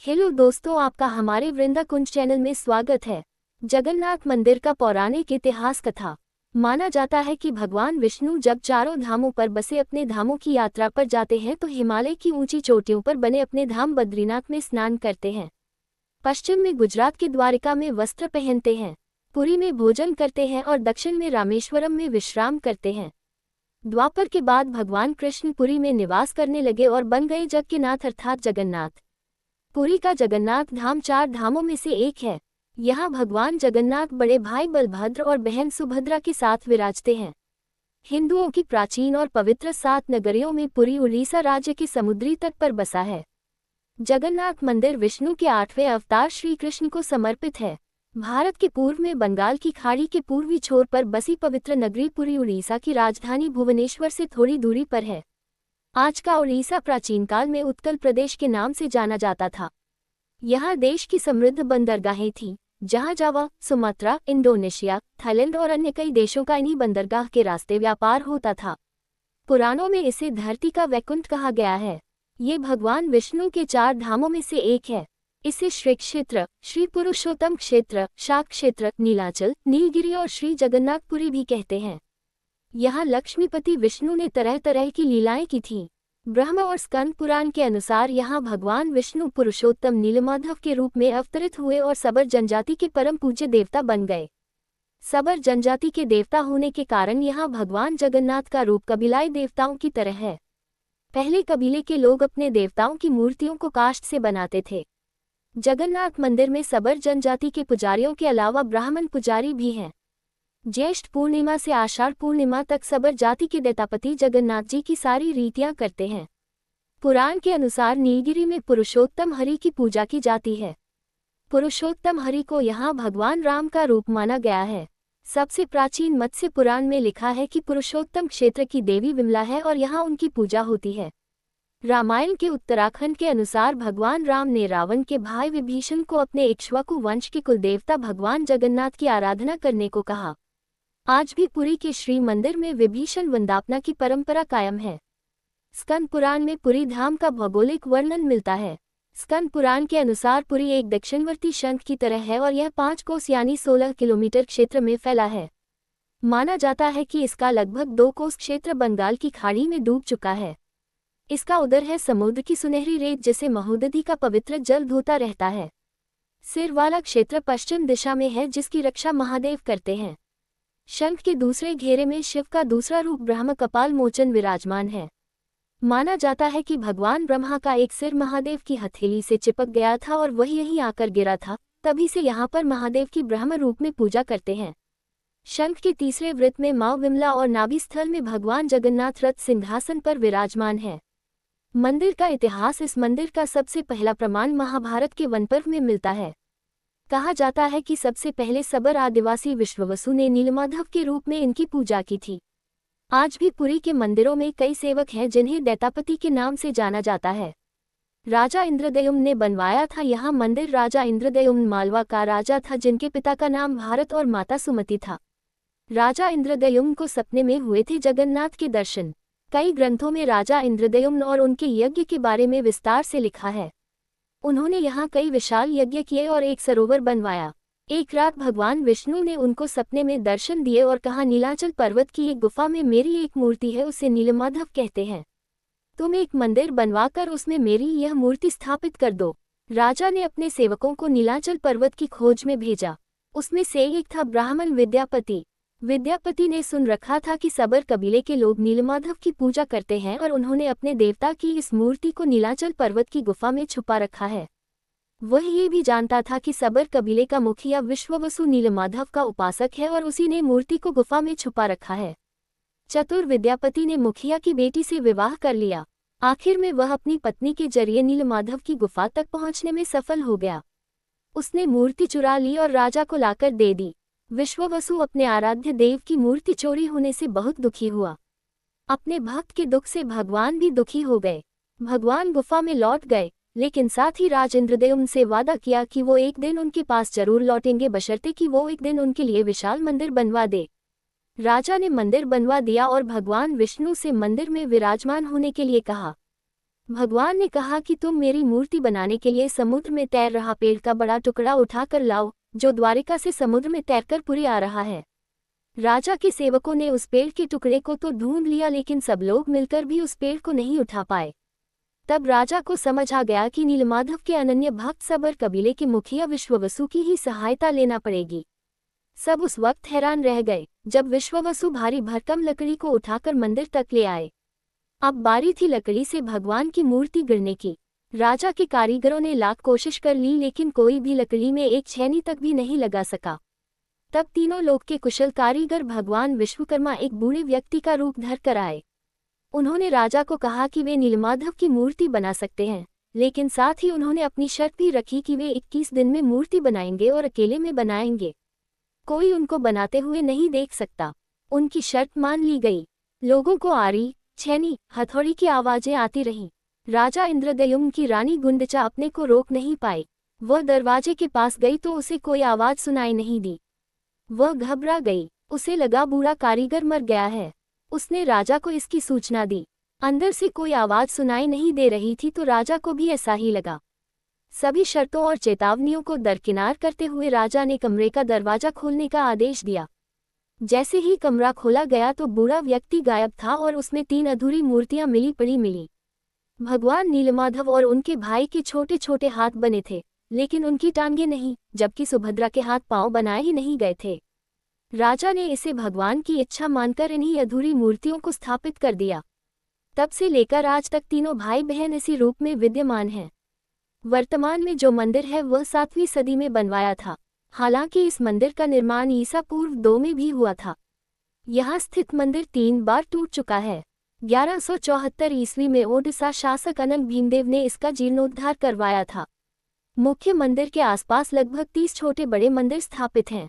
Hello दोस्तों, आपका हमारे वृंदाकुंज चैनल में स्वागत है। जगन्नाथ मंदिर का पौराणिक इतिहास कथा। माना जाता है कि भगवान विष्णु जब चारों धामों पर बसे अपने धामों की यात्रा पर जाते हैं तो हिमालय की ऊंची चोटियों पर बने अपने धाम बद्रीनाथ में स्नान करते हैं। पश्चिम में गुजरात के द्वारिका में वस्त्र पहनते हैं, पुरी में भोजन करते हैं और दक्षिण में रामेश्वरम में विश्राम करते हैं। द्वापर के बाद भगवान कृष्ण पुरी में निवास करने लगे और बन गए जग के नाथ अर्थात जगन्नाथ। पुरी का जगन्नाथ धाम 4 धामों में से एक है। यहाँ भगवान जगन्नाथ बड़े भाई बलभद्र और बहन सुभद्रा के साथ विराजते हैं। हिंदुओं की प्राचीन और पवित्र 7 नगरियों में पुरी उड़ीसा राज्य के समुद्री तट पर बसा है। जगन्नाथ मंदिर विष्णु के 8वें अवतार श्री कृष्ण को समर्पित है। भारत के पूर्व में बंगाल की खाड़ी के पूर्वी छोर पर बसी पवित्र नगरी पुरी उड़ीसा की राजधानी भुवनेश्वर से थोड़ी दूरी पर है। आज का उड़ीसा प्राचीन काल में उत्कल प्रदेश के नाम से जाना जाता था। यहाँ देश की समृद्ध बंदरगाहें थीं, जहाँ जावा, सुमात्रा, इंडोनेशिया, थाईलैंड और अन्य कई देशों का इन्हीं बंदरगाह के रास्ते व्यापार होता था। पुराणों में इसे धरती का वैकुंठ कहा गया है। ये भगवान विष्णु के 4 धामों में से एक है। इसे श्री क्षेत्र, श्री पुरुषोत्तम क्षेत्र, शाक क्षेत्र, नीलाचल, नीलगिरी और श्री जगन्नाथपुरी भी कहते हैं। यहाँ लक्ष्मीपति विष्णु ने तरह तरह की लीलाएं की थीं। ब्रह्म और स्कंद पुराण के अनुसार यहाँ भगवान विष्णु पुरुषोत्तम नीलमाधव के रूप में अवतरित हुए और सबर जनजाति के परम पूज्य देवता बन गए। सबर जनजाति के देवता होने के कारण यहाँ भगवान जगन्नाथ का रूप कबीलाई देवताओं की तरह है। पहले कबीले के लोग अपने देवताओं की मूर्तियों को काष्ठ से बनाते थे। जगन्नाथ मंदिर में सबर जनजाति के पुजारियों के अलावा ब्राह्मण पुजारी भी हैं। ज्येष्ठ पूर्णिमा से आषाढ़ पूर्णिमा तक सबर जाति के दैतापति जगन्नाथ जी की सारी रीतियां करते हैं। पुराण के अनुसार नीलगिरी में पुरुषोत्तम हरि की पूजा की जाती है। पुरुषोत्तम हरि को यहाँ भगवान राम का रूप माना गया है। सबसे प्राचीन मत्स्य पुराण में लिखा है कि पुरुषोत्तम क्षेत्र की देवी विमला है और यहाँ उनकी पूजा होती है। रामायण के उत्तराखंड के अनुसार भगवान राम ने रावण के भाई विभीषण को अपने इक्ष्वाकु वंश के कुलदेवता भगवान जगन्नाथ की आराधना करने को कहा। आज भी पुरी के श्री मंदिर में विभीषण वंदापना की परंपरा कायम है। स्कंद पुराण में पुरी धाम का भौगोलिक वर्णन मिलता है। स्कंद पुराण के अनुसार पुरी एक दक्षिणवर्ती शंख की तरह है और यह 5 कोस यानी 16 किलोमीटर क्षेत्र में फैला है। माना जाता है कि इसका लगभग 2 कोस क्षेत्र बंगाल की खाड़ी में डूब चुका है। इसका उदर है समुद्र की सुनहरी रेत जिसे महोदधि का पवित्र जल धोता रहता है। सिर वाला क्षेत्र पश्चिम दिशा में है जिसकी रक्षा महादेव करते हैं। शंख के दूसरे घेरे में शिव का दूसरा रूप ब्रह्म कपाल मोचन विराजमान है। माना जाता है कि भगवान ब्रह्मा का एक सिर महादेव की हथेली से चिपक गया था और वही यहीं आकर गिरा था, तभी से यहाँ पर महादेव की ब्रह्म रूप में पूजा करते हैं। शंख के तीसरे वृत्त में माँ विमला और नाभि स्थल में भगवान जगन्नाथ रथ सिंहासन पर विराजमान है। मंदिर का इतिहास। इस मंदिर का सबसे पहला प्रमाण महाभारत के वनपर्व में मिलता है। कहा जाता है कि सबसे पहले सबर आदिवासी विश्ववसु ने नीलमाधव के रूप में इनकी पूजा की थी। आज भी पुरी के मंदिरों में कई सेवक हैं जिन्हें दैतापति के नाम से जाना जाता है। राजा इंद्रद्युम्न ने बनवाया था यह मंदिर। राजा इंद्रद्युम्न मालवा का राजा था जिनके पिता का नाम भारत और माता सुमति था। राजा इंद्रद्युम्न को सपने में हुए थे जगन्नाथ के दर्शन। कई ग्रंथों में राजा इंद्रद्युम्न और उनके यज्ञ के बारे में विस्तार से लिखा है। उन्होंने यहाँ कई विशाल यज्ञ किए और एक सरोवर बनवाया। एक रात भगवान विष्णु ने उनको सपने में दर्शन दिए और कहा, नीलाचल पर्वत की एक गुफा में मेरी एक मूर्ति है, उसे नीलमाधव कहते हैं। तुम एक मंदिर बनवाकर उसमें मेरी यह मूर्ति स्थापित कर दो। राजा ने अपने सेवकों को नीलाचल पर्वत की खोज में भेजा। उसमें से एक था ब्राह्मण विद्यापति। विद्यापति ने सुन रखा था कि सबर कबीले के लोग नीलमाधव की पूजा करते हैं और उन्होंने अपने देवता की इस मूर्ति को नीलाचल पर्वत की गुफा में छुपा रखा है। वह ये भी जानता था कि सबर कबीले का मुखिया विश्ववसु नीलमाधव का उपासक है और उसी ने मूर्ति को गुफा में छुपा रखा है। चतुर विद्यापति ने मुखिया की बेटी से विवाह कर लिया। आखिर में वह अपनी पत्नी के जरिए नीलमाधव की गुफा तक पहुंचने में सफल हो गया। उसने मूर्ति चुरा ली और राजा को लाकर दे दी। विश्ववसु अपने आराध्य देव की मूर्ति चोरी होने से बहुत दुखी हुआ। अपने भक्त के दुख से भगवान भी दुखी हो गए। भगवान गुफा में लौट गए, लेकिन साथ ही राज इंद्रद्युम्न से वादा किया कि वो एक दिन उनके पास जरूर लौटेंगे, बशर्ते कि वो एक दिन उनके लिए विशाल मंदिर बनवा दे। राजा ने मंदिर बनवा दिया और भगवान विष्णु से मंदिर में विराजमान होने के लिए कहा। भगवान ने कहा कि तुम मेरी मूर्ति बनाने के लिए समुद्र में तैर रहा पेड़ का बड़ा टुकड़ा उठाकर लाओ, जो द्वारिका से समुद्र में तैरकर पुरी आ रहा है। राजा के सेवकों ने उस पेड़ के टुकड़े को तो ढूंढ लिया, लेकिन सब लोग मिलकर भी उस पेड़ को नहीं उठा पाए। तब राजा को समझ आ गया कि नीलमाधव के अनन्य भक्त सबर कबीले के मुखिया विश्ववसु की ही सहायता लेना पड़ेगी। सब उस वक्त हैरान रह गए जब विश्ववसु भारी भरकम लकड़ी को उठाकर मंदिर तक ले आए। अब बारी थी लकड़ी से भगवान की मूर्ति गिरने की। राजा के कारीगरों ने लाख कोशिश कर ली, लेकिन कोई भी लकड़ी में एक छेनी तक भी नहीं लगा सका। तब तीनों लोक के कुशल कारीगर भगवान विश्वकर्मा एक बूढ़े व्यक्ति का रूप धर कर आए। उन्होंने राजा को कहा कि वे नीलमाधव की मूर्ति बना सकते हैं, लेकिन साथ ही उन्होंने अपनी शर्त भी रखी कि वे 21 दिन में मूर्ति बनाएंगे और अकेले में बनाएंगे। कोई उनको बनाते हुए नहीं देख सकता। उनकी शर्त मान ली गई। लोगों को आरी, छेनी, हथौड़ी की आवाजें आती रहीं। राजा इंद्रद्युम्न की रानी गुंडचा अपने को रोक नहीं पाई। वह दरवाजे के पास गई तो उसे कोई आवाज सुनाई नहीं दी। वह घबरा गई। उसे लगा बूढ़ा कारीगर मर गया है। उसने राजा को इसकी सूचना दी। अंदर से कोई आवाज सुनाई नहीं दे रही थी तो राजा को भी ऐसा ही लगा। सभी शर्तों और चेतावनियों को दरकिनार करते हुए राजा ने कमरे का दरवाजा खोलने का आदेश दिया। जैसे ही कमरा खोला गया तो बूढ़ा व्यक्ति गायब था और उसमें 3 अधूरी मूर्तियां मिली पड़ी मिली। भगवान नीलमाधव और उनके भाई के छोटे छोटे हाथ बने थे, लेकिन उनकी टांगें नहीं, जबकि सुभद्रा के हाथ पांव बनाए ही नहीं गए थे। राजा ने इसे भगवान की इच्छा मानकर इन्हीं अधूरी मूर्तियों को स्थापित कर दिया। तब से लेकर आज तक तीनों भाई बहन इसी रूप में विद्यमान हैं। वर्तमान में जो मंदिर है वह 7वीं सदी में बनवाया था। हालांकि इस मंदिर का निर्माण ईसा पूर्व 2 में भी हुआ था। यहाँ स्थित मंदिर 3 बार टूट चुका है। 1174 ईस्वी में ओडिशा शासक अनंग भीमदेव ने इसका जीर्णोद्धार करवाया था। मुख्य मंदिर के आसपास लगभग 30 छोटे बड़े मंदिर स्थापित हैं।